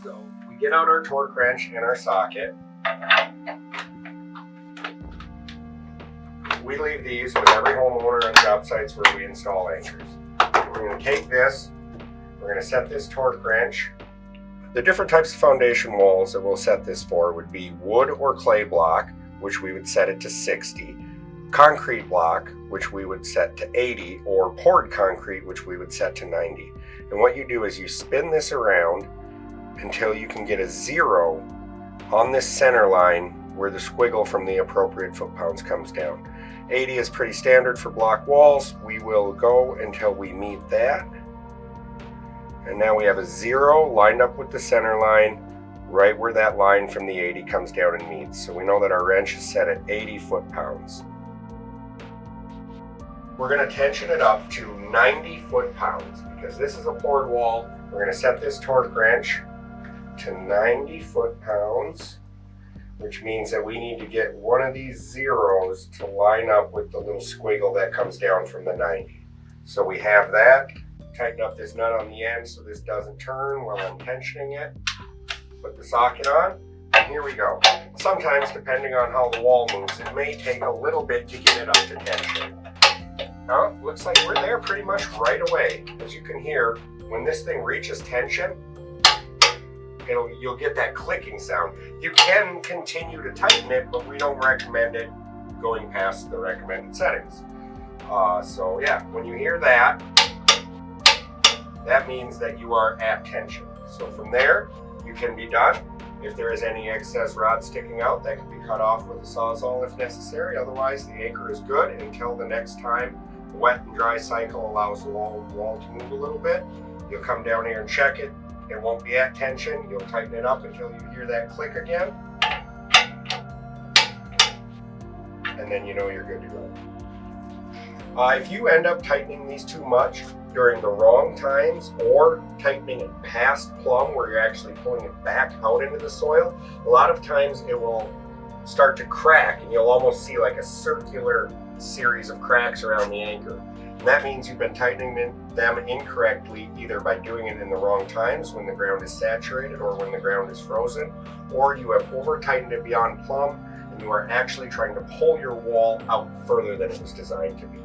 So we get out our torque wrench and our socket. We leave these with every homeowner on job sites where we install anchors. We're going to take this, we're going to set this torque wrench. The different types of foundation walls that we'll set this for would be wood or clay block, which we would set it to 60, concrete block, which we would set to 80, or poured concrete, which we would set to 90. And what you do is you spin this around until you can get a 0 on this center line where the squiggle from the appropriate foot-pounds comes down. 80 is pretty standard for block walls. We will go until we meet that. And now we have a 0 lined up with the center line, right where that line from the 80 comes down and meets. So we know that our wrench is set at 80 foot-pounds. We're going to tension it up to 90 foot-pounds. Because this is a poured wall, we're going to set this torque wrench to 90 foot-pounds, which means that we need to get one of these zeros to line up with the little squiggle that comes down from the 90. So we have that. Tighten up this nut on the end so this doesn't turn while I'm tensioning it. Put the socket on, and here we go. Sometimes, depending on how the wall moves, it may take a little bit to get it up to tension. Now, it looks like we're there pretty much right away. As you can hear, when this thing reaches tension, you'll get that clicking sound. You can continue to tighten it, but we don't recommend it going past the recommended settings. So yeah, when you hear that, that means that you are at tension. So from there, you can be done. If there is any excess rod sticking out, that can be cut off with a Sawzall if necessary. Otherwise, the anchor is good until the next time the wet and dry cycle allows the wall to move a little bit. You'll come down here and check it. It won't be at tension. You'll tighten it up until you hear that click again. And then you know you're good to go. If you end up tightening these too much during the wrong times or tightening it past plumb where you're actually pulling it back out into the soil, a lot of times it will start to crack and you'll almost see like a circular series of cracks around the anchor. And that means you've been tightening them incorrectly, either by doing it in the wrong times when the ground is saturated or when the ground is frozen, or you have over tightened it beyond plumb and you are actually trying to pull your wall out further than it was designed to be.